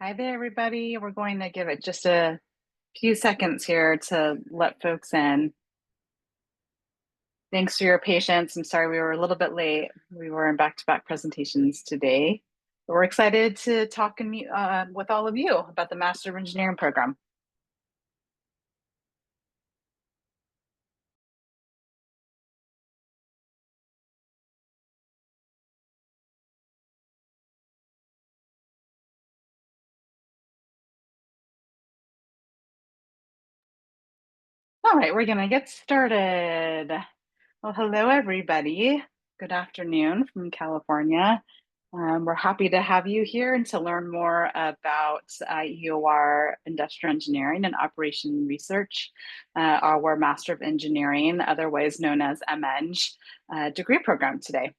Hi there, everybody. We're going to give it just a few seconds here to let folks in. Thanks for your patience. I'm sorry we were a little bit late. We were in back-to-back presentations today. But we're excited to talk with all of you about the Master of Engineering program. All right, we're going to get started. Well, hello, everybody. Good afternoon from California. We're happy to have you here and to learn more about IEOR Industrial Engineering and Operation Research, our Master of Engineering, otherwise known as MEng, degree program today.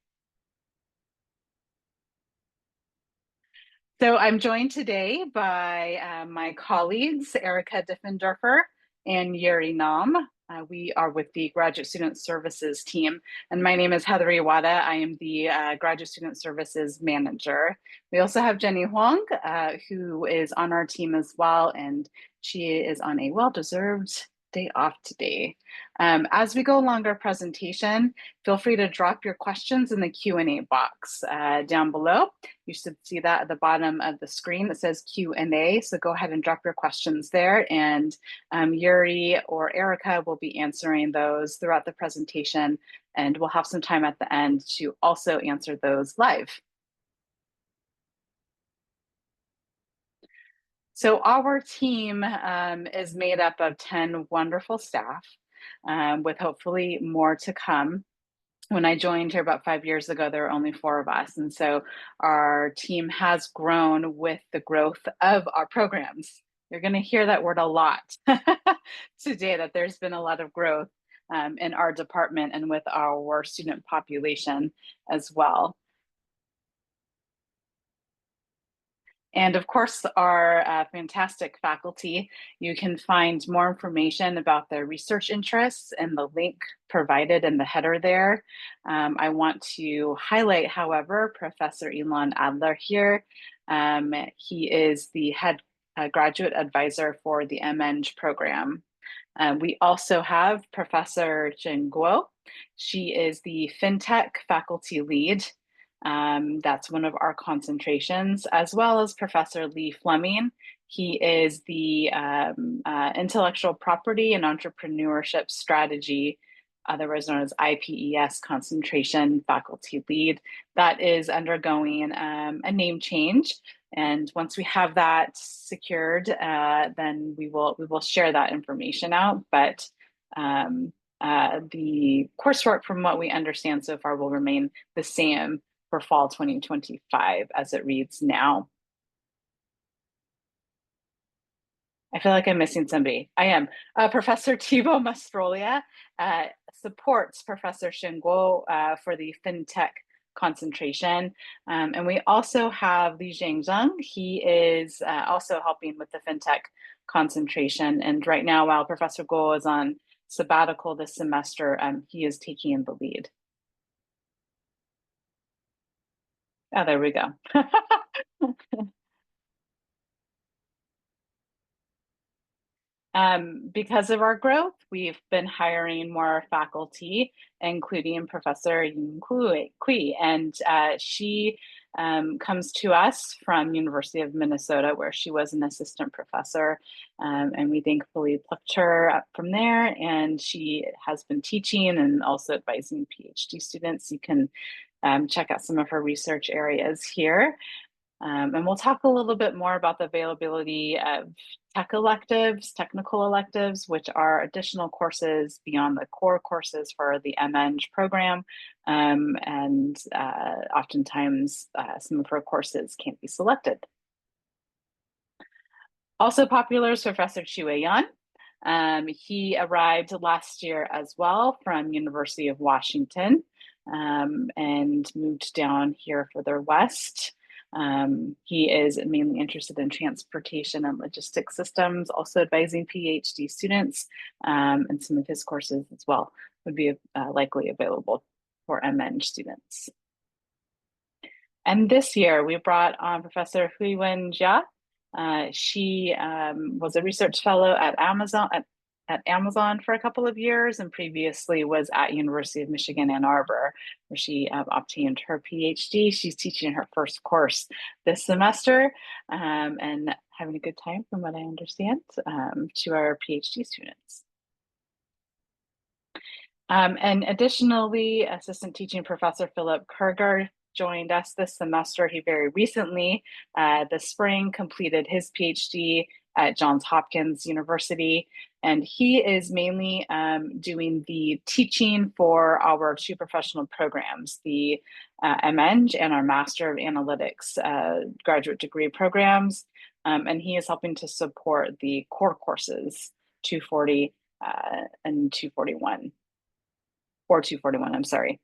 So I'm joined today by my colleagues, Erica Diffendorfer and Yuri Nam. We are with the Graduate Student Services team, and my name is Heather Iwata. I am the Graduate Student Services Manager. We also have Jenny Huang, who is on our team as well, and she is on a well-deserved day off today. As we go along our presentation, feel free to drop your questions in the Q&A box down below. You should see that at the bottom of the screen that says Q&A. So go ahead and drop your questions there, and Yuri or Erica will be answering those throughout the presentation, and we'll have some time at the end to also answer those live. So our team is made up of 10 wonderful staff, with hopefully more to come. When I joined here about 5 years ago, there were only 4 of us. And so our team has grown with the growth of our programs. You're going to hear that word a lot today, that there's been a lot of growth in our department and with our student population as well. And of course, our fantastic faculty. You can find more information about their research interests in the link provided in the header there. I want to highlight, however, Professor Elon Adler here. He is the head graduate advisor for the MEng program. We also have Professor Jin Guo. She is the FinTech faculty lead. That's one of our concentrations, as well as Professor Lee Fleming. He is the Intellectual Property and Entrepreneurship Strategy, otherwise known as IPES concentration faculty lead. That is undergoing a name change. And once we have that secured, then we will share that information out. But the coursework, from what we understand so far, will remain the same for fall 2025 as it reads now. I feel like I'm missing somebody. I am. Professor Thibaut Mastrolia supports Professor Shinguo for the FinTech concentration. And we also have Li Zhengzheng. He is also helping with the FinTech concentration. And right now, while Professor Guo is on sabbatical this semester, he is taking the lead. Oh, there we go. Because of our growth, we've been hiring more faculty, including Professor Ying Kui, and she comes to us from University of Minnesota, where she was an assistant professor, and we thankfully plucked her up from there, and she has been teaching and also advising PhD students. You can check out some of her research areas here. And we'll talk a little bit more about the availability of technical electives, which are additional courses beyond the core courses for the MEng program. And oftentimes some of her courses can't be selected. Also popular is Professor Chue Yan. He arrived last year as well from University of Washington and moved down here further west. He is mainly interested in transportation and logistics systems, also advising PhD students, and some of his courses as well would be likely available for MEng students. And this year we brought on Professor Huiwen Jia. She was a research fellow at Amazon for a couple of years, and previously was at University of Michigan, Ann Arbor, where she obtained her PhD. She's teaching her first course this semester, and having a good time, from what I understand, to our PhD students. And additionally, Assistant Teaching Professor Philip Kerger joined us this semester. He very recently, this spring, completed his PhD at Johns Hopkins University, and he is mainly doing the teaching for our two professional programs, the MEng and our Master of Analytics graduate degree programs, and he is helping to support the core courses 240 and 241. Or 241, I'm sorry.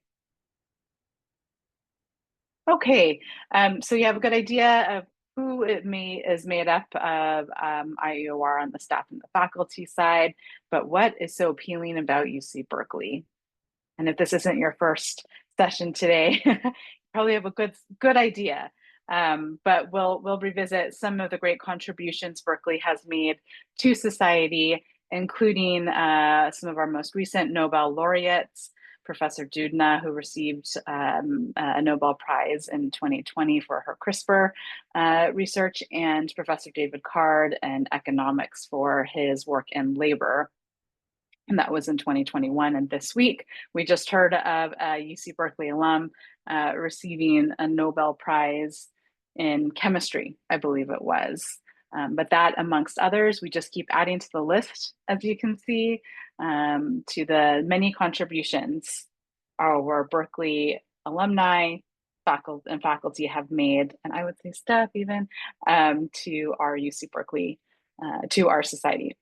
Okay, so you have a good idea of who is made up of IEOR on the staff and the faculty side, but what is so appealing about UC Berkeley? And if this isn't your first session today, you probably have a good idea. But we'll revisit some of the great contributions Berkeley has made to society, including some of our most recent Nobel laureates, Professor Doudna, who received a Nobel Prize in 2020 for her CRISPR research, and Professor David Card in economics for his work in labor. And that was in 2021. And this week, we just heard of a UC Berkeley alum receiving a Nobel Prize in chemistry, I believe it was. But that, amongst others, we just keep adding to the list, as you can see, to the many contributions our Berkeley alumni, faculty have made, and I would say staff even, to our UC Berkeley, to our society.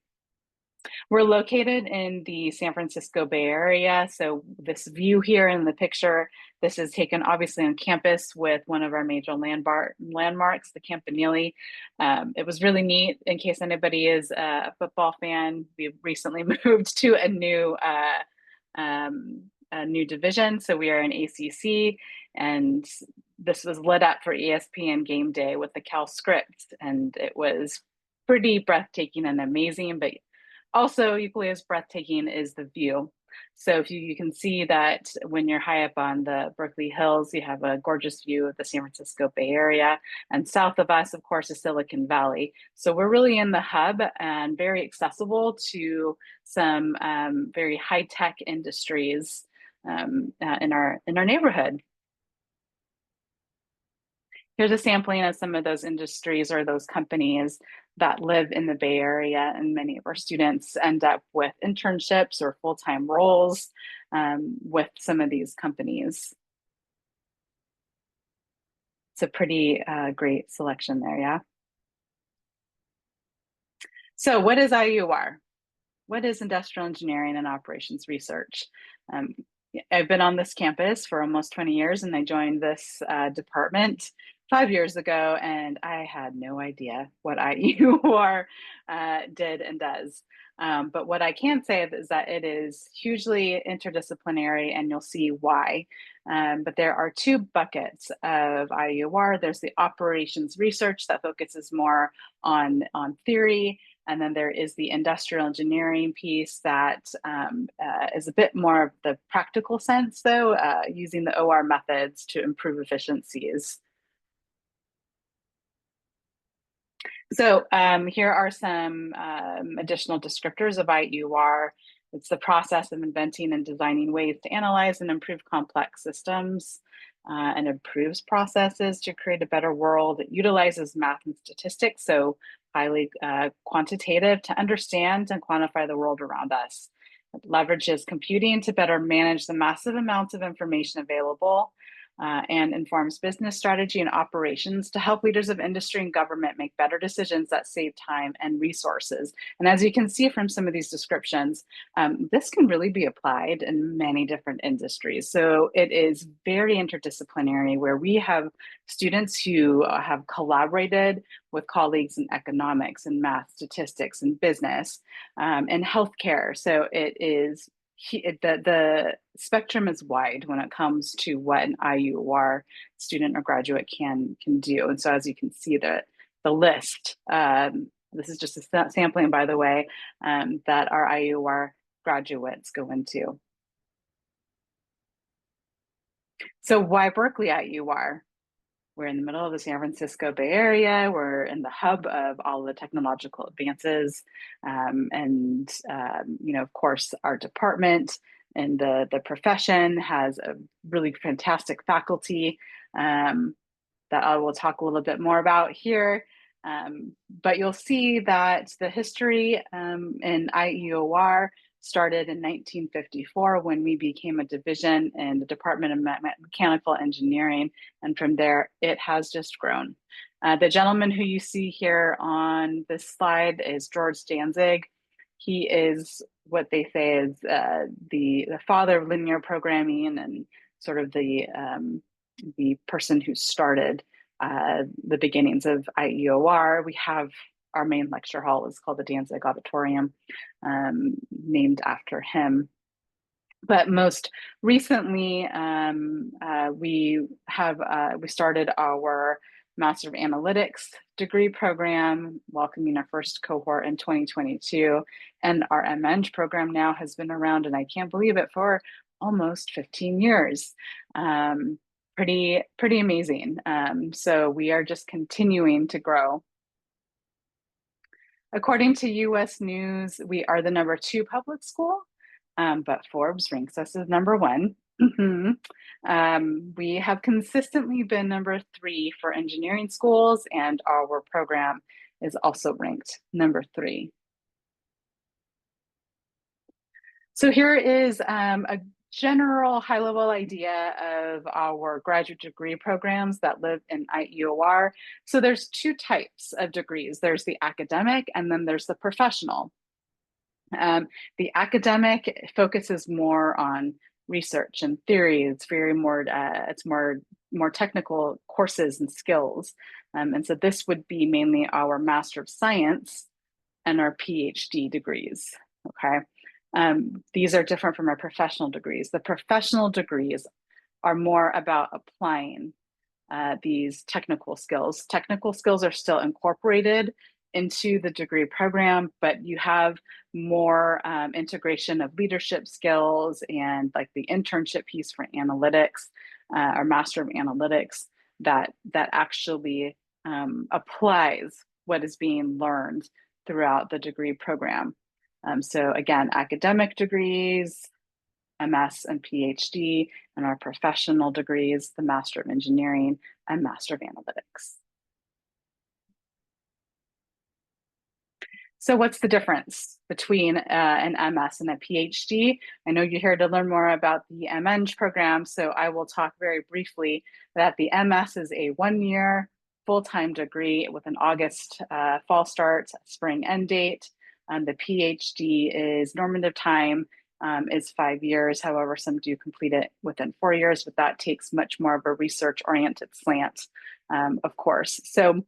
We're located in the San Francisco Bay Area. So this view here in the picture, this is taken obviously on campus with one of our major landmarks, the Campanile. It was really neat. In case anybody is a football fan, we recently moved to a new division. So we are in ACC, and this was lit up for ESPN game day with the Cal script, and it was pretty breathtaking and amazing, but also equally as breathtaking is the view. So if you can see that when you're high up on the Berkeley Hills, you have a gorgeous view of the San Francisco Bay Area. And south of us, of course, is Silicon Valley. So we're really in the hub and very accessible to some very high-tech industries in our neighborhood. Here's a sampling of some of those industries or those companies that live in the Bay Area, and many of our students end up with internships or full-time roles with some of these companies. It's a pretty great selection there, yeah? So what is IEOR? What is industrial engineering and operations research? I've been on this campus for almost 20 years, and I joined this department 5 years ago, and I had no idea what IEOR did and does. But what I can say is that it is hugely interdisciplinary, and you'll see why. But there are two buckets of IEOR. There's the operations research that focuses more on theory, and then there is the industrial engineering piece that is a bit more of the practical sense, though, using the OR methods to improve efficiencies. So here are some additional descriptors of IEOR. It's the process of inventing and designing ways to analyze and improve complex systems and improves processes to create a better world. It utilizes math and statistics, so highly quantitative, to understand and quantify the world around us. It leverages computing to better manage the massive amounts of information available, and informs business strategy and operations to help leaders of industry and government make better decisions that save time and resources. And as you can see from some of these descriptions, this can really be applied in many different industries. So it is very interdisciplinary, where we have students who have collaborated with colleagues in economics and math, statistics, and business, and healthcare. So it is the spectrum is wide when it comes to what an IEOR student or graduate can do. And so as you can see, that the list. This is just a sampling, by the way, that our IEOR graduates go into. So why Berkeley IEOR? We're in the middle of the San Francisco Bay Area. We're in the hub of all the technological advances. Of course, our department and the profession has a really fantastic faculty that I will talk a little bit more about here. But you'll see that the history in IEOR started in 1954 when we became a division in the Department of Mechanical Engineering. And from there, it has just grown. The gentleman who you see here on this slide is George Danzig. He is what they say is the father of linear programming and sort of the person who started the beginnings of IEOR. We have our main lecture hall is called the Danzig Auditorium, named after him. But most recently, we started our Master of Analytics degree program, welcoming our first cohort in 2022. And our MEng program now has been around, and I can't believe it, for almost 15 years. Pretty amazing. So we are just continuing to grow. According to US News, we are the #2 public school, but Forbes ranks us as #1. We have consistently been #3 for engineering schools, and our program is also ranked #3. So here is a general high-level idea of our graduate degree programs that live in IEOR. So there's two types of degrees. There's the academic, and then there's the professional. The academic focuses more on research and theory. It's more technical courses and skills. And so this would be mainly our Master of Science and our PhD degrees, okay? These are different from our professional degrees. The professional degrees are more about applying these technical skills. Technical skills are still incorporated into the degree program, but you have more integration of leadership skills and like the internship piece for analytics, or Master of Analytics, that actually applies what is being learned throughout the degree program. So again, academic degrees, MS and PhD, and our professional degrees, the Master of Engineering and Master of Analytics. So what's the difference between an MS and a PhD? I know you're here to learn more about the MEng program, so I will talk very briefly that the MS is a 1-year full-time degree with an August fall start, spring end date. The PhD is normative time, is 5 years. However, some do complete it within 4 years, but that takes much more of a research-oriented slant, of course. So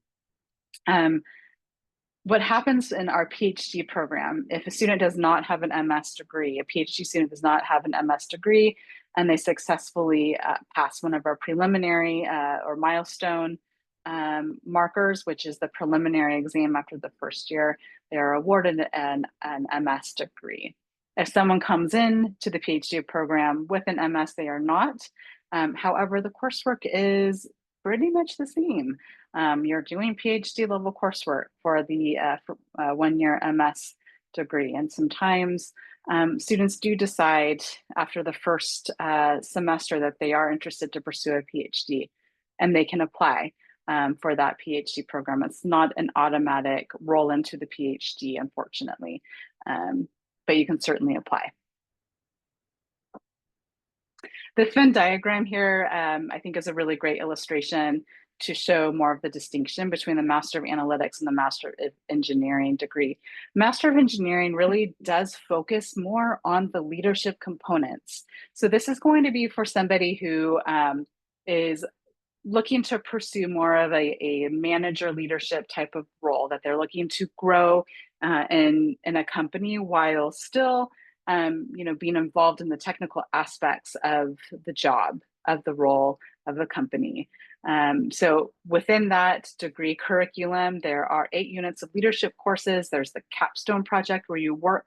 what happens in our PhD program, if a student does not have an MS degree, a PhD student does not have an MS degree, and they successfully pass one of our preliminary or milestone markers, which is the preliminary exam after the first year, they are awarded an MS degree. If someone comes in to the PhD program with an MS, they are not. However, the coursework is pretty much the same. You're doing PhD level coursework for the 1-year MS degree. And sometimes students do decide after the first semester that they are interested to pursue a PhD, and they can apply for that PhD program. It's not an automatic roll into the PhD, unfortunately, but you can certainly apply. This Venn diagram here, I think, is a really great illustration to show more of the distinction between the Master of Analytics and the Master of Engineering degree. Master of Engineering really does focus more on the leadership components. So this is going to be for somebody who is looking to pursue more of a manager leadership type of role, that they're looking to grow in a company while still being involved in the technical aspects of the job, of the role, of the company. So within that degree curriculum, there are 8 units of leadership courses. There's the Capstone project where you work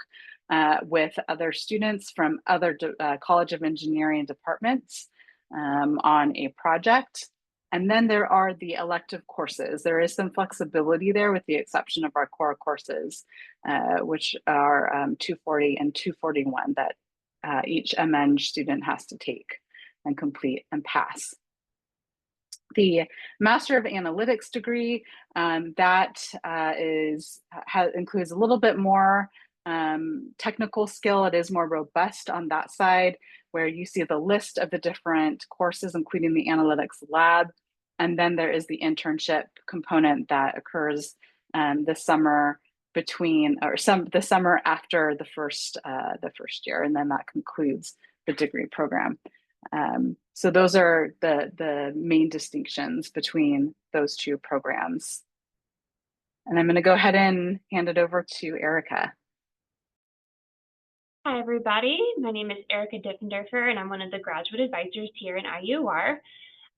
with other students from other College of Engineering departments on a project. And then there are the elective courses. There is some flexibility there with the exception of our core courses, which are 240 and 241 that each MEng student has to take and complete and pass. The Master of Analytics degree, that includes a little bit more technical skill. It is more robust on that side, where you see the list of the different courses, including the analytics lab. And then there is the internship component that occurs the summer the summer after the first year, and then that concludes the degree program. So those are the main distinctions between those two programs. And I'm going to go ahead and hand it over to Erica. Hi, everybody. My name is Erica Diffenderfer, and I'm one of the graduate advisors here in IEOR.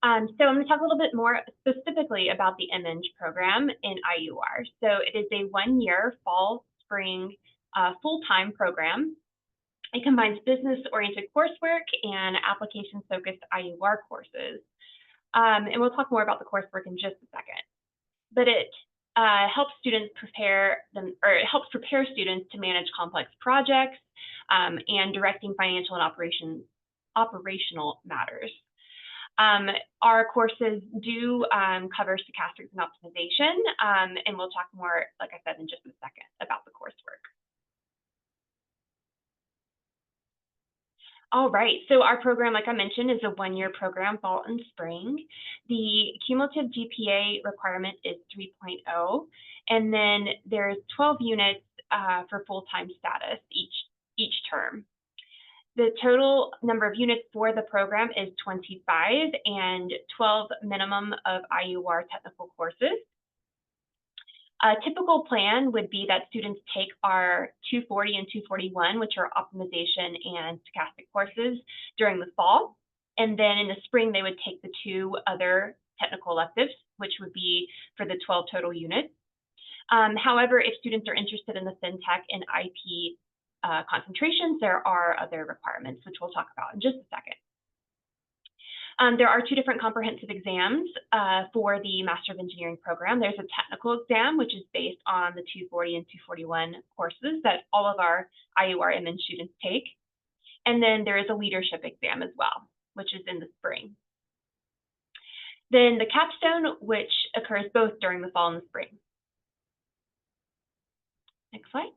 So I'm going to talk a little bit more specifically about the MEng program in IEOR. So it is a 1-year fall, spring, full-time program. It combines business-oriented coursework and application-focused IEOR courses. And we'll talk more about the coursework in just a second. But it helps students prepare students to manage complex projects and directing financial and operational matters. Our courses do cover stochastics and optimization, and we'll talk more, like I said, in just a second about the coursework. All right, so our program, like I mentioned, is a 1-year program, fall and spring. The cumulative GPA requirement is 3.0, and then there's 12 units for full-time status each term. The total number of units for the program is 25 and 12 minimum of IEOR technical courses. A typical plan would be that students take our 240 and 241, which are optimization and stochastic courses, during the fall. And then in the spring, they would take the 2 other technical electives, which would be for the 12 total units. However, if students are interested in the FinTech and IP concentrations, there are other requirements, which we'll talk about in just a second. There are 2 different comprehensive exams for the Master of Engineering program. There's a technical exam, which is based on the 240 and 241 courses that all of our IEOR MEng students take. And then there is a leadership exam as well, which is in the spring. Then the Capstone, which occurs both during the fall and the spring. Next slide.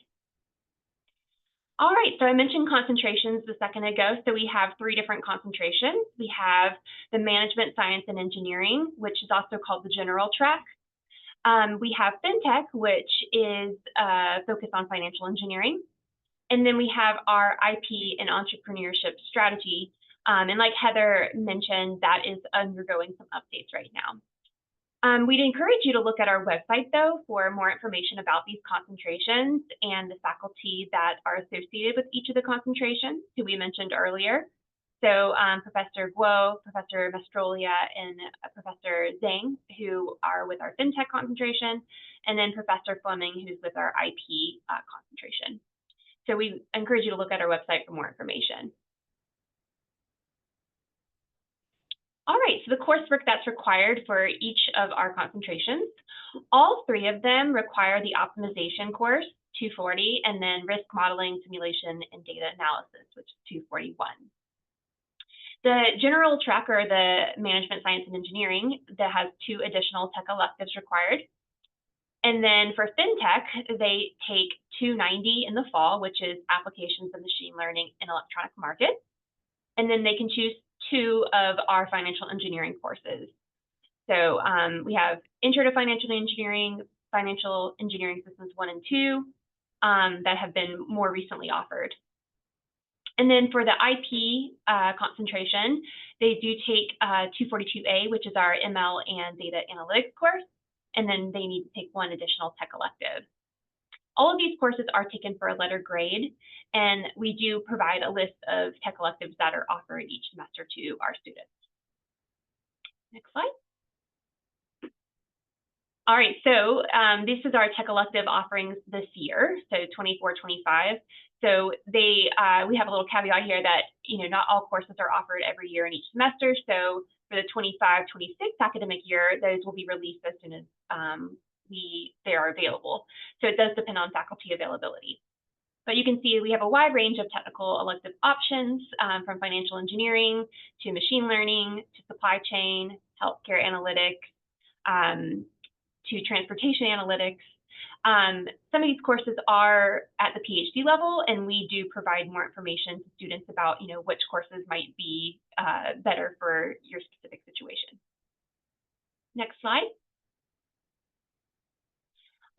All right, so I mentioned concentrations a second ago. So we have 3 different concentrations. We have the Management, Science, and Engineering, which is also called the General Track. We have FinTech, which is focused on financial engineering. And then we have our IP and Entrepreneurship Strategy. And like Heather mentioned, that is undergoing some updates right now. We'd encourage you to look at our website, though, for more information about these concentrations and the faculty that are associated with each of the concentrations, who we mentioned earlier. So Professor Guo, Professor Mastrolia, and Professor Zhang, who are with our FinTech concentration, and then Professor Fleming, who's with our IP concentration. So we encourage you to look at our website for more information. All right, so the coursework that's required for each of our concentrations, all 3 of them require the optimization course, 240, and then risk modeling, simulation, and data analysis, which is 241. The general track, or the Management, Science, and Engineering, that has 2 additional tech electives required. And then for FinTech, they take 290 in the fall, which is Applications of Machine Learning in Electronic Markets. And then they can choose 2 of our financial engineering courses. So we have Intro to Financial Engineering, Financial Engineering Systems 1 and 2 that have been more recently offered. And then for the IP concentration, they do take 242A, which is our ML and Data Analytics course, and then they need to take 1 additional tech elective. All of these courses are taken for a letter grade, and we do provide a list of tech electives that are offered each semester to our students. Next slide. All right, so this is our tech elective offerings this year, so 24-25. So we have a little caveat here that not all courses are offered every year in each semester. So for the 25-26 academic year, those will be released as soon as they are available. So it does depend on faculty availability. But you can see we have a wide range of technical elective options, from financial engineering to machine learning to supply chain, healthcare analytics, to transportation analytics. Some of these courses are at the PhD level, and we do provide more information to students about which courses might be better for your specific situation. Next slide.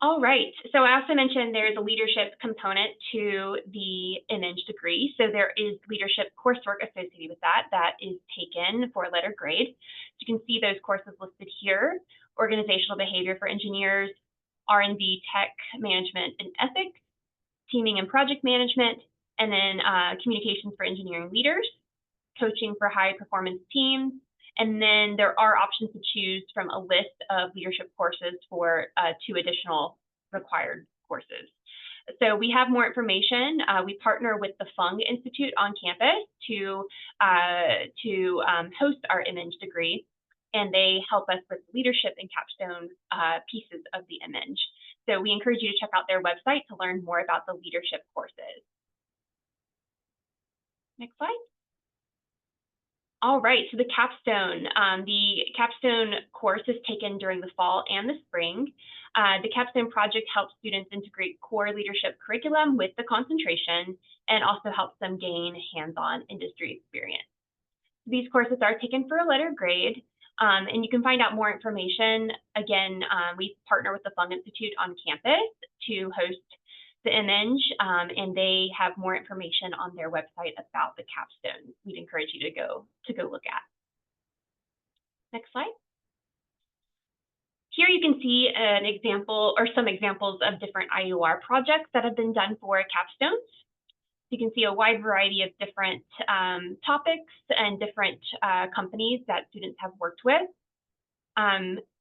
All right, so I also mentioned there's a leadership component to the MEng degree. So there is leadership coursework associated with that is taken for a letter grade. You can see those courses listed here: organizational behavior for engineers, R&D, tech, management, and ethics, teaming and project management, and then communications for engineering leaders, coaching for high performance teams. And then there are options to choose from a list of leadership courses for 2 additional required courses. So we have more information. We partner with the Fung Institute on campus to host our MEng degree, and they help us with leadership and capstone pieces of the MEng. So we encourage you to check out their website to learn more about the leadership courses. Next slide. All right, so the capstone course is taken during the fall and the spring. The capstone project helps students integrate core leadership curriculum with the concentration and also helps them gain hands-on industry experience. These courses are taken for a letter grade, and you can find out more information. Again, we partner with the Fung Institute on campus to host the MEng, and they have more information on their website about the capstone. We'd encourage you to go look at. Next slide. Here you can see an example or some examples of different IEOR projects that have been done for capstones. You can see a wide variety of different topics and different companies that students have worked with.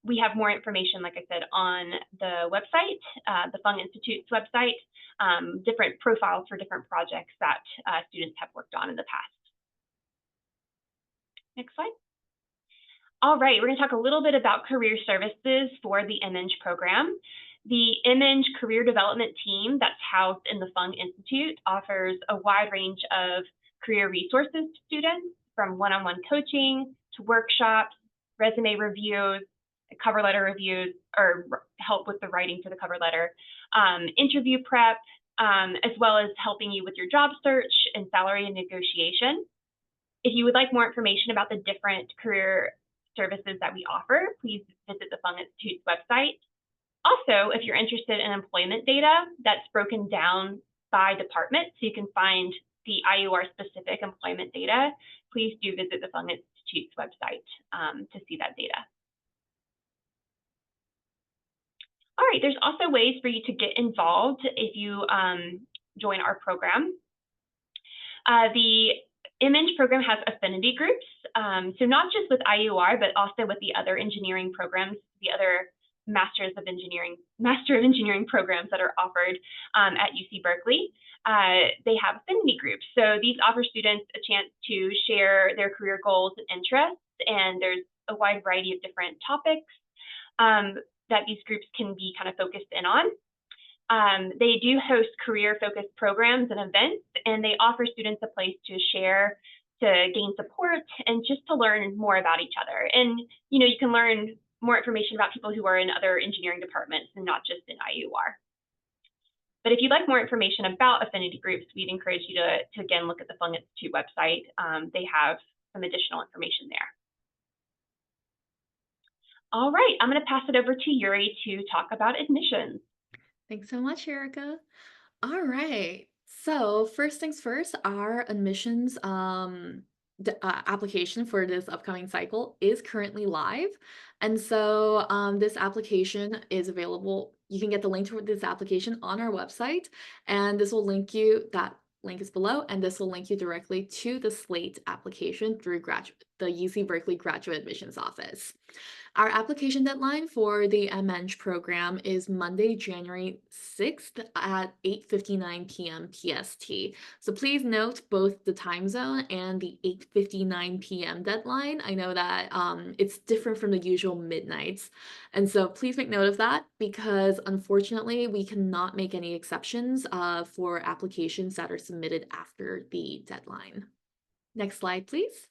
We have more information, like I said, on the website, the Fung Institute's website, different profiles for different projects that students have worked on in the past. Next slide. All right, we're going to talk a little bit about career services for the MEng program. The MEng Career Development Team that's housed in the Fung Institute offers a wide range of career resources to students, from one-on-one coaching to workshops, resume reviews, cover letter reviews, or help with the writing for the cover letter, interview prep, as well as helping you with your job search and salary and negotiation. If you would like more information about the different career services that we offer, please visit the Fung Institute's website. Also, if you're interested in employment data that's broken down by department, so you can find the IEOR specific employment data, please do visit the Fung Institute's website to see that data. All right, there's also ways for you to get involved if you join our program. The MEng program has affinity groups, so not just with IEOR, but also with the other engineering programs, the other Master of Engineering programs that are offered at UC Berkeley. They have affinity groups. So these offer students a chance to share their career goals and interests, and there's a wide variety of different topics that these groups can be kind of focused in on. They do host career-focused programs and events, and they offer students a place to share, to gain support, and just to learn more about each other. And you can learn more information about people who are in other engineering departments and not just in IEOR. But if you'd like more information about affinity groups, we'd encourage you to again look at the Fung Institute website. They have some additional information there. All right, I'm going to pass it over to Yuri to talk about admissions. Thanks so much, Erica. All right. So first things first, our admissions application for this upcoming cycle is currently live. And so this application is available. You can get the link to this application on our website, and this will link you that link is below, and this will link you directly to the SLATE application through the UC Berkeley Graduate Admissions Office. Our application deadline for the MEng program is Monday, January 6th at 8:59 p.m. PST. So please note both the time zone and the 8:59 p.m. deadline. I know that it's different from the usual midnights. And so please make note of that because unfortunately we cannot make any exceptions for applications that are submitted after the deadline. Next slide, please.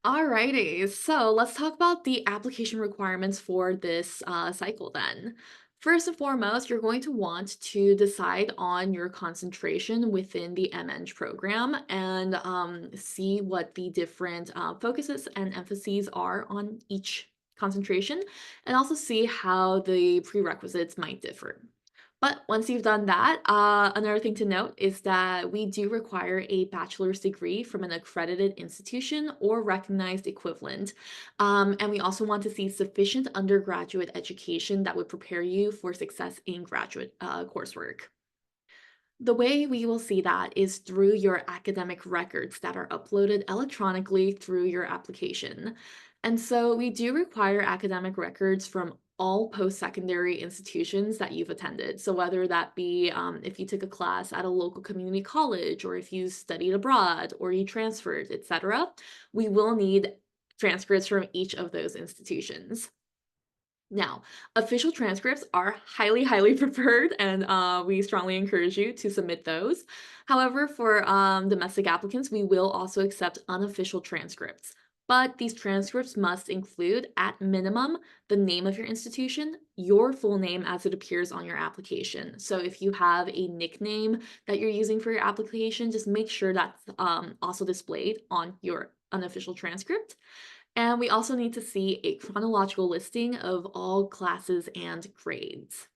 Alrighty, so let's talk about the application requirements for this cycle then. First and foremost, you're going to want to decide on your concentration within the MEng program and see what the different focuses and emphases are on each concentration, and also see how the prerequisites might differ. But once you've done that, another thing to note is that we do require a bachelor's degree from an accredited institution or recognized equivalent. And we also want to see sufficient undergraduate education that would prepare you for success in graduate coursework. The way we will see that is through your academic records that are uploaded electronically through your application. And so we do require academic records from all post-secondary institutions that you've attended. So whether that be if you took a class at a local community college, or if you studied abroad, or you transferred, etc., we will need transcripts from each of those institutions. Now, official transcripts are highly, highly preferred, and we strongly encourage you to submit those. However, for domestic applicants, we will also accept unofficial transcripts. But these transcripts must include, at minimum, the name of your institution, your full name as it appears on your application. So if you have a nickname that you're using for your application, just make sure that's also displayed on your unofficial transcript. And we also need to see a chronological listing of all classes and grades.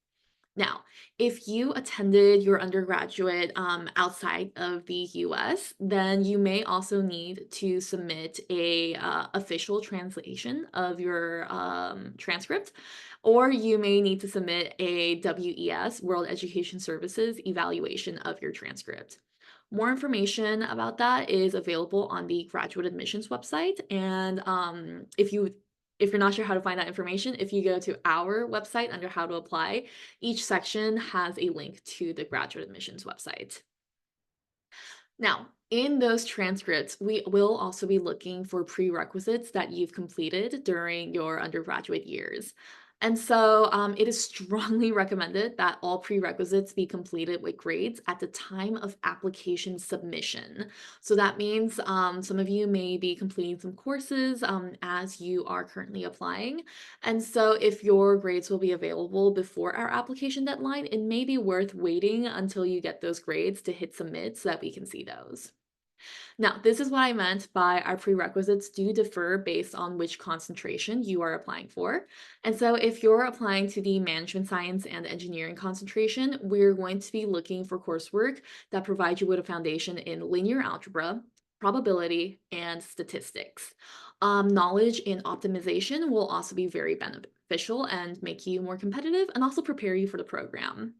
Now, if you attended your undergraduate outside of the US, then you may also need to submit a official translation of your transcript, or you may need to submit a WES, World Education Services, evaluation of your transcript. More information about that is available on the graduate admissions website. And if you're not sure how to find that information, if you go to our website under how to apply, each section has a link to the graduate admissions website. Now, in those transcripts, we will also be looking for prerequisites that you've completed during your undergraduate years. And so it is strongly recommended that all prerequisites be completed with grades at the time of application submission. So that means some of you may be completing some courses as you are currently applying. And so if your grades will be available before our application deadline, it may be worth waiting until you get those grades to hit submit so that we can see those. Now, this is what I meant by our prerequisites do differ based on which concentration you are applying for. And so if you're applying to the management science and engineering concentration, we're going to be looking for coursework that provides you with a foundation in linear algebra, probability, and statistics. Knowledge in optimization will also be very beneficial and make you more competitive and also prepare you for the program.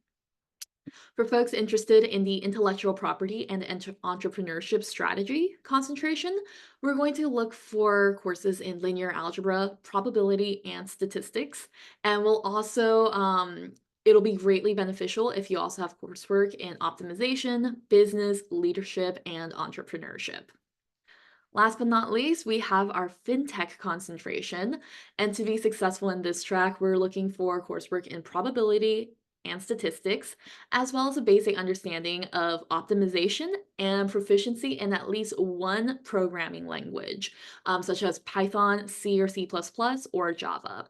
For folks interested in the intellectual property and entrepreneurship strategy concentration, we're going to look for courses in linear algebra, probability, and statistics. And we'll also, it'll be greatly beneficial if you also have coursework in optimization, business, leadership, and entrepreneurship. Last but not least, we have our fintech concentration. And to be successful in this track, we're looking for coursework in probability and statistics, as well as a basic understanding of optimization and proficiency in at least one programming language, such as Python, C or C++, or Java.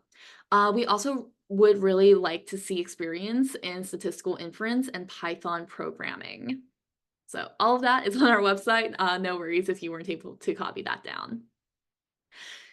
We also would really like to see experience in statistical inference and Python programming. So all of that is on our website. No worries if you weren't able to copy that down.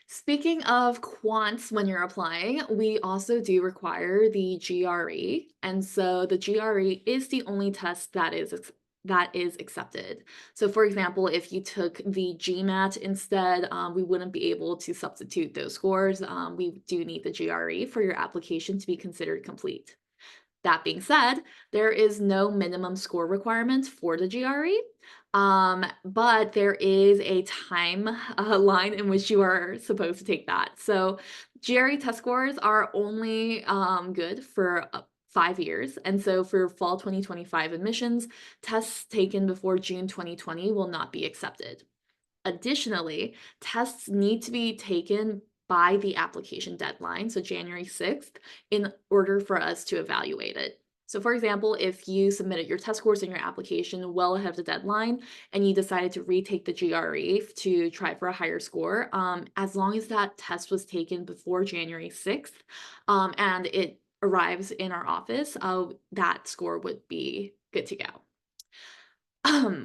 Speaking of quants when you're applying, we also do require the GRE. And so the GRE is the only test that is accepted. So for example, if you took the GMAT instead, we wouldn't be able to substitute those scores. We do need the GRE for your application to be considered complete. That being said, there is no minimum score requirement for the GRE, but there is a time line in which you are supposed to take that. So GRE test scores are only good for 5 years. And so for fall 2025 admissions, tests taken before June 2020 will not be accepted. Additionally, tests need to be taken by the application deadline, so January 6th, in order for us to evaluate it. So for example, if you submitted your test scores in your application well ahead of the deadline and you decided to retake the GRE to try for a higher score, as long as that test was taken before January 6th, and it arrives in our office, that score would be good to go.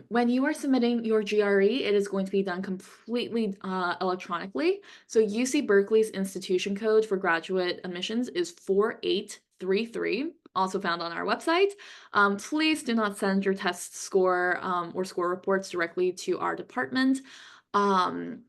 When you are submitting your GRE, it is going to be done completely electronically. So UC Berkeley's institution code for graduate admissions is 4833, also found on our website. Please do not send your test score or score reports directly to our department. Send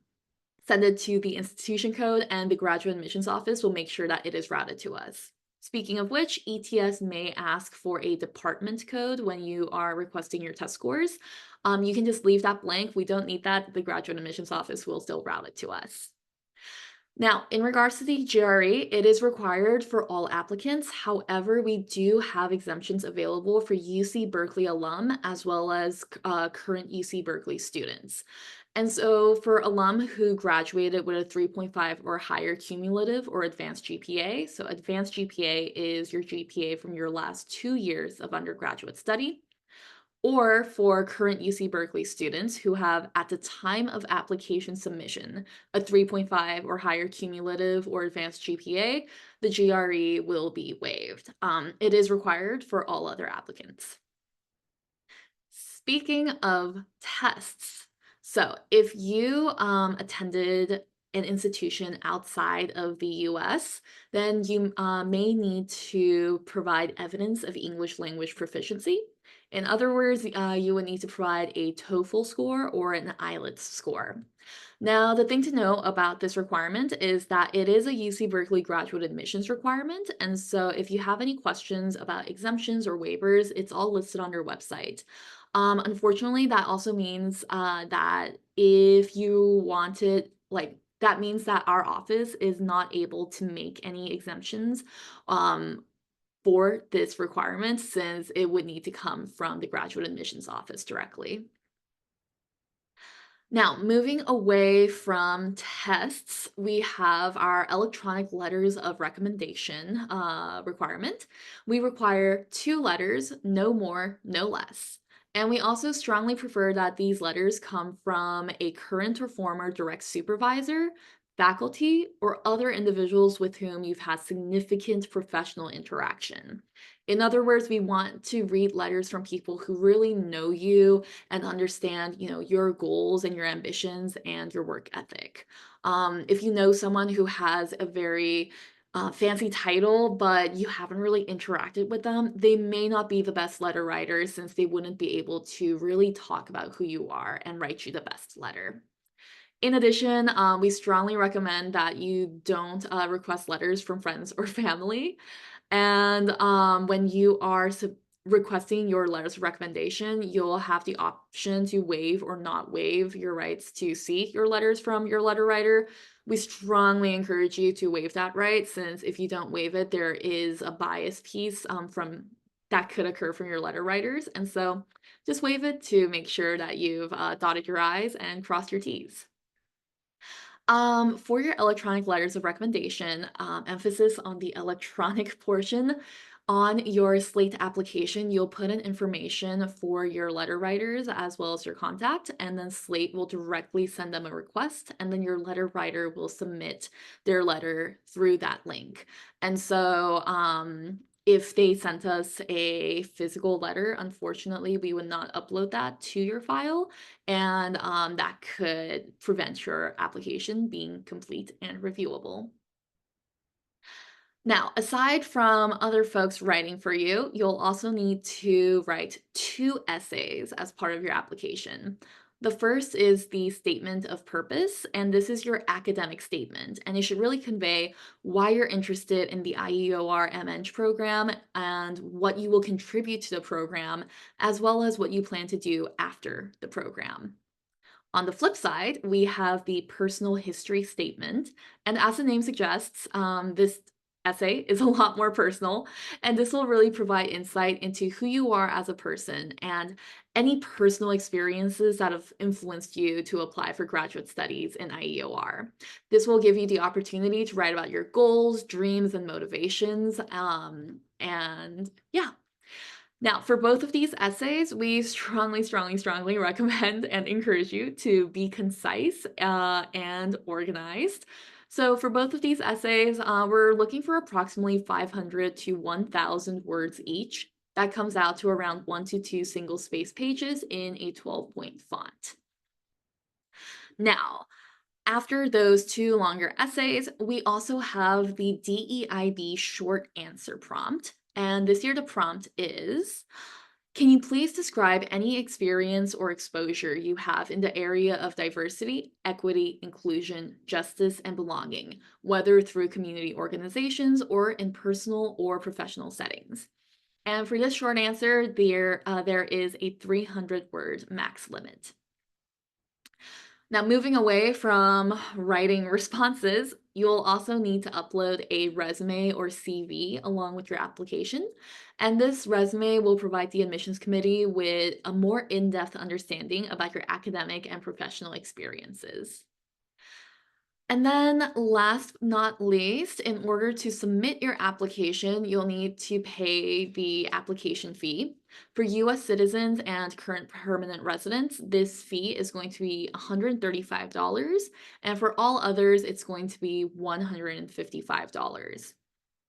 it to the institution code, and the graduate admissions office will make sure that it is routed to us. Speaking of which, ETS may ask for a department code when you are requesting your test scores. You can just leave that blank. We don't need that. The graduate admissions office will still route it to us. Now, in regards to the GRE, it is required for all applicants. However, we do have exemptions available for UC Berkeley alum as well as current UC Berkeley students. And so for alum who graduated with a 3.5 or higher cumulative or advanced GPA, so advanced GPA is your GPA from your last 2 years of undergraduate study, or for current UC Berkeley students who have, at the time of application submission, a 3.5 or higher cumulative or advanced GPA, the GRE will be waived. It is required for all other applicants. Speaking of tests, so if you attended an institution outside of the US, then you may need to provide evidence of English language proficiency. In other words, you would need to provide a TOEFL score or an IELTS score. Now, the thing to know about this requirement is that it is a UC Berkeley graduate admissions requirement. And so if you have any questions about exemptions or waivers, it's all listed on your website. Unfortunately, that also means that if you wanted, that means that our office is not able to make any exemptions for this requirement, since it would need to come from the graduate admissions office directly. Now, moving away from tests, we have our electronic letters of recommendation requirement. We require 2 letters, no more, no less. And we also strongly prefer that these letters come from a current or former direct supervisor, faculty, or other individuals with whom you've had significant professional interaction. In other words, we want to read letters from people who really know you and understand, your goals and your ambitions and your work ethic. If you know someone who has a very fancy title, but you haven't really interacted with them, they may not be the best letter writer, since they wouldn't be able to really talk about who you are and write you the best letter. In addition, we strongly recommend that you don't request letters from friends or family. And when you are requesting your letters of recommendation, you'll have the option to waive or not waive your rights to see your letters from your letter writer. We strongly encourage you to waive that right, since if you don't waive it, there is a bias piece from that could occur from your letter writers. And so just waive it to make sure that you've dotted your I's and crossed your T's. For your electronic letters of recommendation, emphasis on the electronic portion. On your Slate application, you'll put in information for your letter writers as well as your contact, and then Slate will directly send them a request, and then your letter writer will submit their letter through that link. And so, if they sent us a physical letter, unfortunately, we would not upload that to your file, and that could prevent your application being complete and reviewable. Now, aside from other folks writing for you, you'll also need to write 2 essays as part of your application. The first is the statement of purpose, and this is your academic statement, and it should really convey why you're interested in the IEOR MEng program and what you will contribute to the program, as well as what you plan to do after the program. On the flip side, we have the personal history statement. And as the name suggests, this essay is a lot more personal. And this will really provide insight into who you are as a person and any personal experiences that have influenced you to apply for graduate studies in IEOR. This will give you the opportunity to write about your goals, dreams, and motivations. And yeah, now, for both of these essays, we strongly recommend and encourage you to be concise and organized. So for both of these essays, we're looking for approximately 500 to 1,000 words each. That comes out to around 1 to 2 single space pages in a 12-point font. Now, after those two longer essays, we also have the DEIB short answer prompt. And this year the prompt is, can you please describe any experience or exposure you have in the area of diversity, equity, inclusion, justice, and belonging, whether through community organizations or in personal or professional settings? And for this short answer, there is a 300-word max limit. Now, moving away from writing responses, you'll also need to upload a resume or CV along with your application. And this resume will provide the admissions committee with a more in-depth understanding about your academic and professional experiences. And then last but not least, in order to submit your application, you'll need to pay the application fee. For US citizens and current permanent residents, this fee is going to be $135, and for all others, it's going to be $155.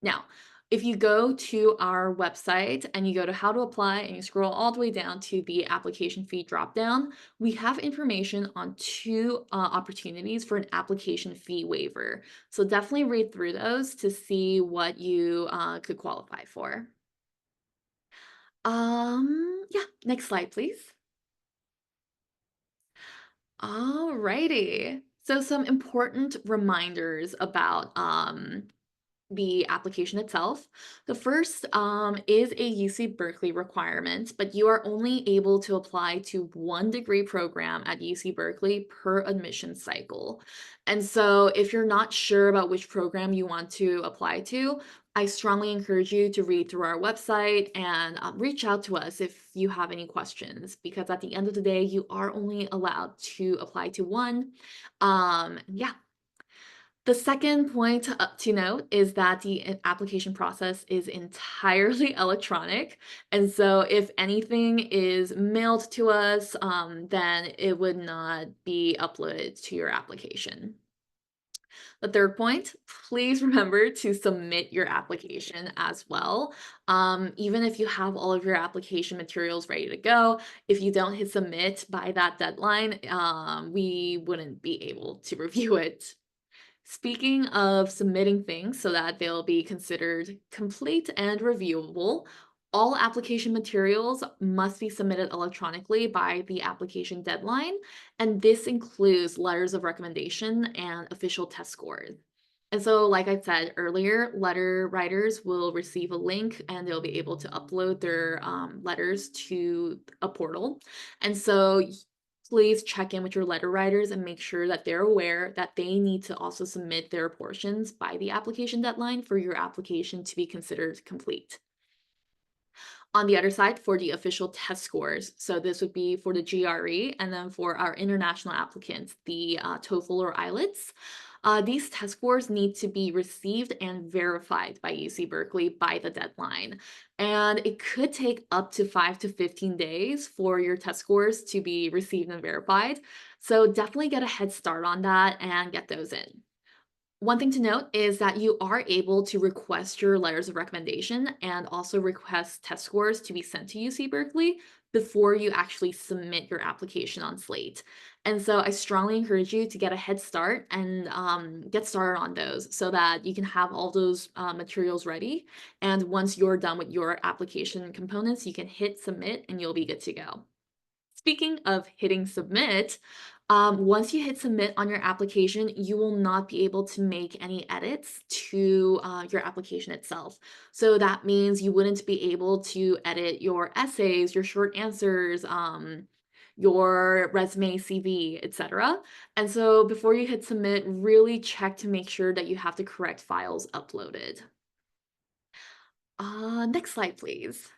Now, if you go to our website and you go to how to apply and you scroll all the way down to the application fee dropdown, we have information on two opportunities for an application fee waiver. So definitely read through those to see what you could qualify for. Yeah, next slide, please. Alrighty. So some important reminders about the application itself. The first is a UC Berkeley requirement, but you are only able to apply to one degree program at UC Berkeley per admission cycle. And so if you're not sure about which program you want to apply to, I strongly encourage you to read through our website and reach out to us if you have any questions, because at the end of the day, you are only allowed to apply to one. Yeah. The second point to note is that the application process is entirely electronic. And so if anything is mailed to us, then it would not be uploaded to your application. The third point, please remember to submit your application as well. Even if you have all of your application materials ready to go, if you don't hit submit by that deadline, we wouldn't be able to review it. Speaking of submitting things so that they'll be considered complete and reviewable, all application materials must be submitted electronically by the application deadline, and this includes letters of recommendation and official test scores. And so, like I said earlier, letter writers will receive a link and they'll be able to upload their letters to a portal. And so please check in with your letter writers and make sure that they're aware that they need to also submit their portions by the application deadline for your application to be considered complete. On the other side, for the official test scores, so this would be for the GRE, and then for our international applicants, the TOEFL or IELTS. These test scores need to be received and verified by UC Berkeley by the deadline. And it could take up to 5 to 15 days for your test scores to be received and verified. So definitely get a head start on that and get those in. One thing to note is that you are able to request your letters of recommendation and also request test scores to be sent to UC Berkeley before you actually submit your application on Slate. And so I strongly encourage you to get a head start and get started on those so that you can have all those materials ready. And once you're done with your application components, you can hit submit and you'll be good to go. speaking of hitting submit, once you hit submit on your application, you will not be able to make any edits to your application itself. So that means you wouldn't be able to edit your essays, your short answers, your resume, CV, etc. And so before you hit submit, really check to make sure that you have the correct files uploaded. Next slide, please.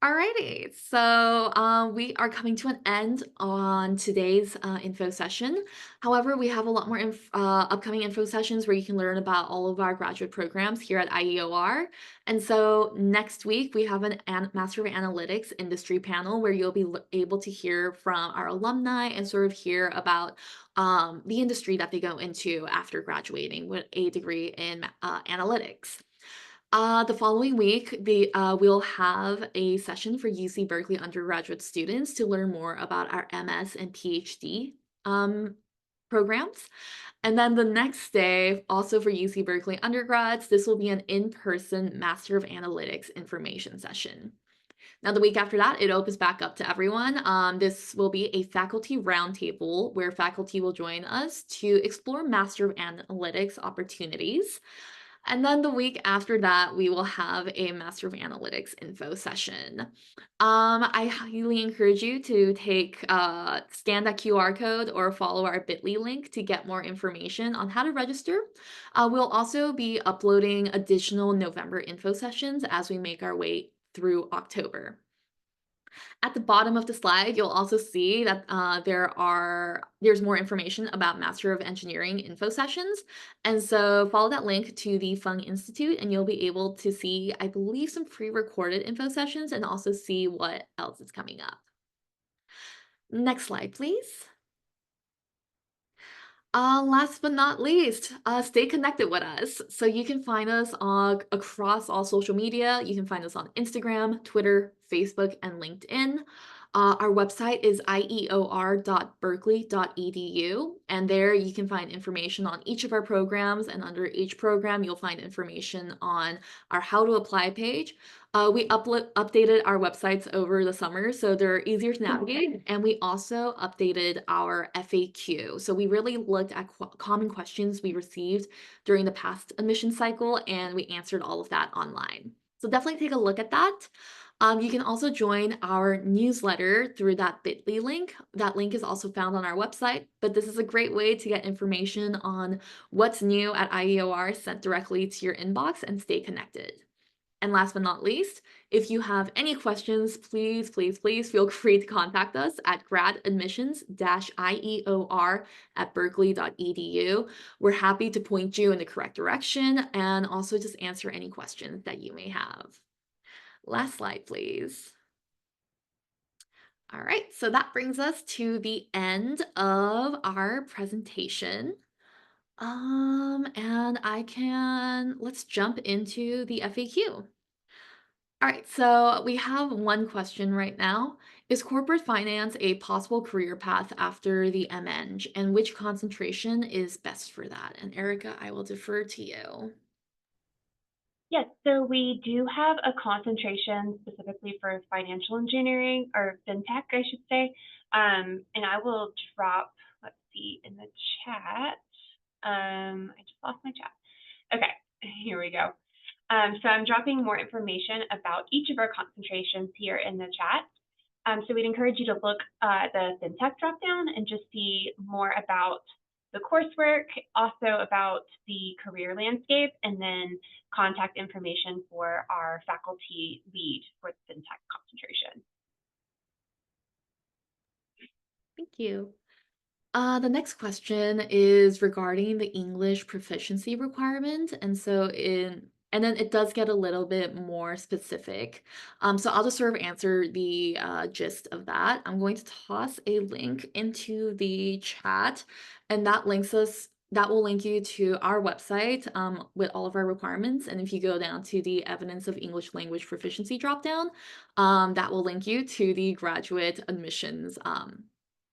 Alrighty, so we are coming to an end on today's info session. However, we have a lot more upcoming info sessions where you can learn about all of our graduate programs here at IEOR. And so next week, we have an Master of Analytics industry panel where you'll be able to hear from our alumni and sort of hear about the industry that they go into after graduating with a degree in analytics. The following week, we'll have a session for UC Berkeley undergraduate students to learn more about our MS and PhD programs. And then the next day, also for UC Berkeley undergrads, this will be an in-person Master of Analytics information session. Now, the week after that, it opens back up to everyone. This will be a faculty roundtable where faculty will join us to explore Master of Analytics opportunities. And then the week after that, we will have a Master of Analytics info session. I highly encourage you to scan that QR code or follow our bit.ly link to get more information on how to register. We'll also be uploading additional November info sessions as we make our way through October. At the bottom of the slide, you'll also see that there's more information about Master of Engineering info sessions. And so follow that link to the Fung Institute and you'll be able to see, I believe, some pre-recorded info sessions and also see what else is coming up. Next slide, please. Last but not least, stay connected with us. So you can find us across all social media. You can find us on Instagram, Twitter, Facebook, and LinkedIn. Our website is iEOR.berkeley.edu, and there you can find information on each of our programs, and under each program, you'll find information on our How to Apply page. We updated our websites over the summer, so they're easier to navigate, and we also updated our FAQ. So we really looked at common questions we received during the past admission cycle, and we answered all of that online. So definitely take a look at that. You can also join our newsletter through that bit.ly link. That link is also found on our website, but this is a great way to get information on what's new at IEOR sent directly to your inbox and stay connected. And last but not least, if you have any questions, please feel free to contact us at gradadmissions-iEOR@berkeley.edu. We're happy to point you in the correct direction and also just answer any questions that you may have. Last slide, please. All right, so that brings us to the end of our presentation. Let's jump into the FAQ. All right, so we have one question right now. Is corporate finance a possible career path after the MEng, and which concentration is best for that? And Erica, I will defer to you. Yes, so we do have a concentration specifically for financial engineering, or fintech, I should say. And I will drop, let's see, in the chat. I just lost my chat. Okay, here we go. So I'm dropping more information about each of our concentrations here in the chat. So we'd encourage you to look at the fintech dropdown and just see more about the coursework, also about the career landscape, and then contact information for our faculty lead for the fintech concentration. Thank you. The next question is regarding the English proficiency requirement, and then it does get a little bit more specific. So I'll just sort of answer the gist of that. I'm going to toss a link into the chat, and that will link you to our website with all of our requirements. And if you go down to the evidence of English language proficiency dropdown, that will link you to the graduate admissions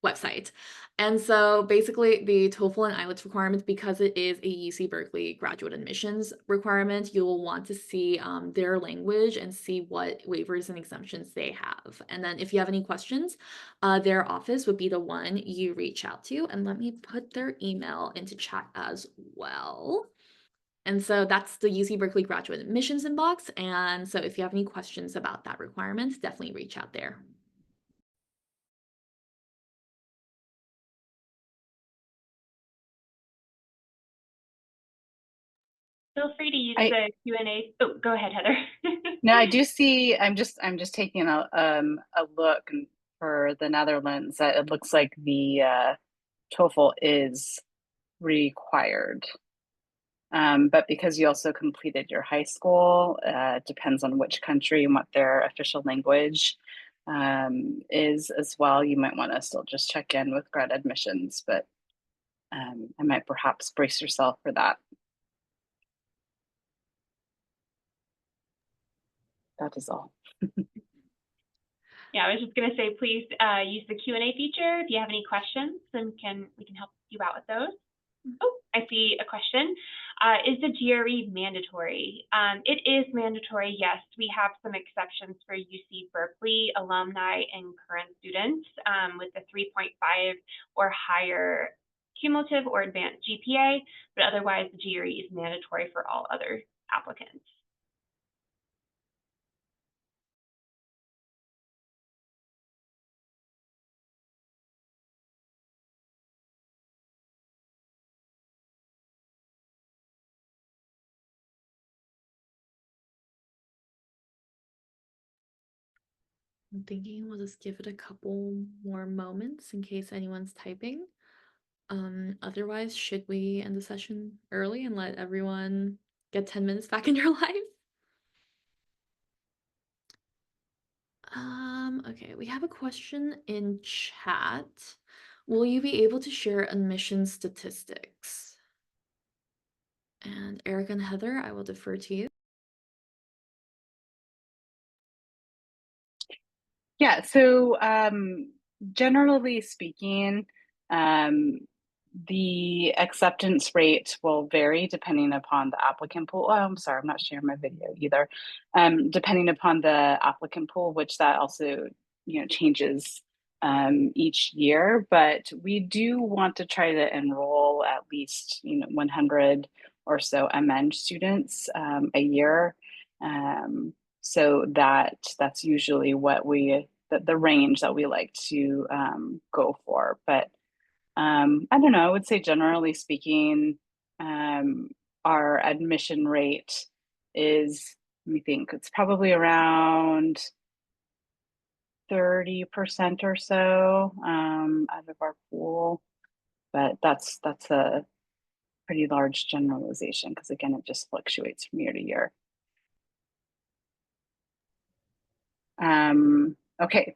website. And so basically the TOEFL and IELTS requirements, because it is a UC Berkeley graduate admissions requirement, you will want to see their language and see what waivers and exemptions they have. And then if you have any questions, their office would be the one you reach out to. And let me put their email into chat as well. And so that's the UC Berkeley graduate admissions inbox. And so if you have any questions about that requirement, definitely reach out there. Feel free to use the Q&A. Oh, go ahead, Heather. No, I do see. I'm just taking a look for the Netherlands. It looks like the TOEFL is required. But because you also completed your high school, it depends on which country and what their official language is as well. You might want to still just check in with grad admissions, but I might perhaps brace yourself for that. That is all. Yeah, I was just going to say, please use the Q&A feature if you have any questions, and we can help you out with those. Oh, I see a question. Is the GRE mandatory? It is mandatory, yes. We have some exceptions for UC Berkeley alumni and current students with the 3.5 or higher cumulative or advanced GPA, but otherwise the GRE is mandatory for all other applicants. I'm thinking we'll just give it a couple more moments in case anyone's typing. Otherwise, should we end the session early and let everyone get 10 minutes back in your life? Okay, we have a question in chat. Will you be able to share admission statistics? And Eric and Heather, I will defer to you. Yeah, so generally speaking, the acceptance rate will vary depending upon the applicant pool. Oh, I'm sorry, I'm not sharing my video either. Depending upon the applicant pool, which that also, changes each year. But we do want to try to enroll at least, 100 or so MEng students a year. So that's usually what the range that we like to go for. But I don't know, I would say generally speaking, our admission rate is, let me think, it's probably around 30% or so out of our pool. But that's a pretty large generalization because again, it just fluctuates from year to year. Okay,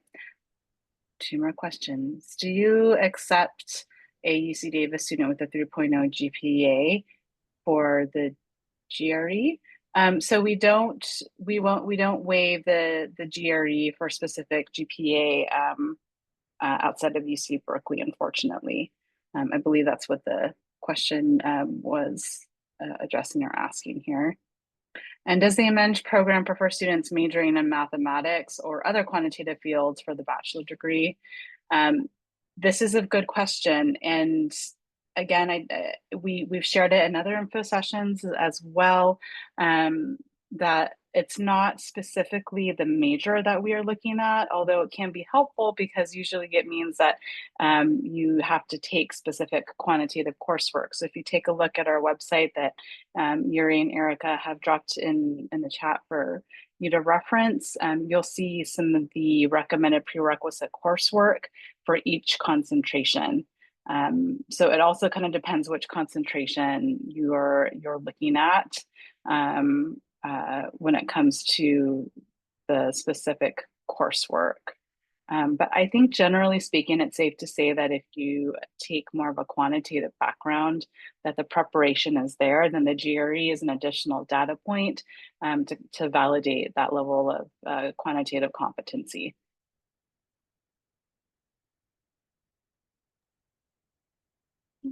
2 more questions. Do you accept a UC Davis student with a 3.0 GPA for the GRE? So we don't waive the GRE for specific GPA outside of UC Berkeley, unfortunately. I believe that's what the question was addressing or asking here. And does the MEng program prefer students majoring in mathematics or other quantitative fields for the bachelor degree? This is a good question. And again, we've shared it in other info sessions as well, that it's not specifically the major that we are looking at, although it can be helpful because usually it means that you have to take specific quantitative coursework. So if you take a look at our website that Yuri and Erica have dropped in the chat for you to reference, you'll see some of the recommended prerequisite coursework for each concentration. So it also kind of depends which concentration you're looking at when it comes to the specific coursework. But I think generally speaking, it's safe to say that if you take more of a quantitative background, that the preparation is there, then the GRE is an additional data point to validate that level of quantitative competency.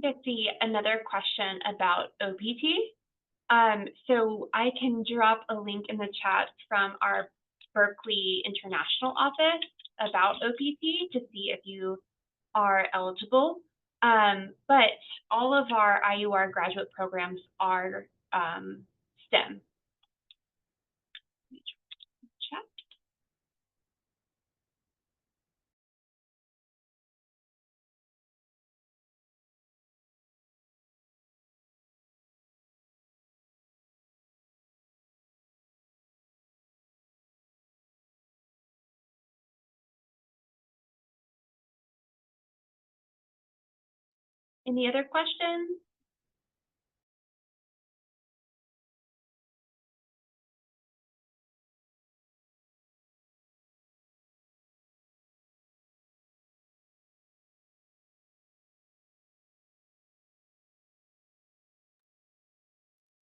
think I see another question about OPT. So I can drop a link in the chat from our Berkeley International office about OPT to see if you are eligible. But all of our IEOR graduate programs are STEM. Chat. Any other questions?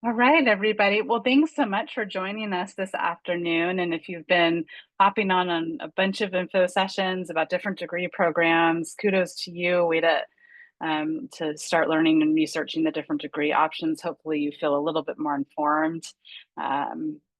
All right, everybody. Well, thanks so much for joining us this afternoon. And if you've been hopping on a bunch of info sessions about different degree programs, kudos to you. Way to start learning and researching the different degree options. Hopefully you feel a little bit more informed.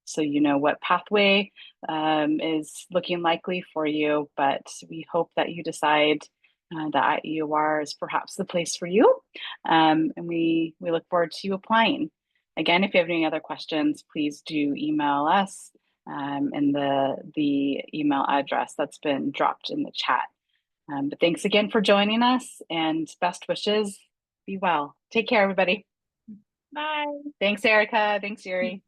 So you know what pathway is looking likely for you, but we hope that you decide that IEOR is perhaps the place for you. And we look forward to you applying. Again, if you have any other questions, please do email us in the email address that's been dropped in the chat. But thanks again for joining us and best wishes. Be well. Take care, everybody. Bye. Thanks, Erica. Thanks, Yuri.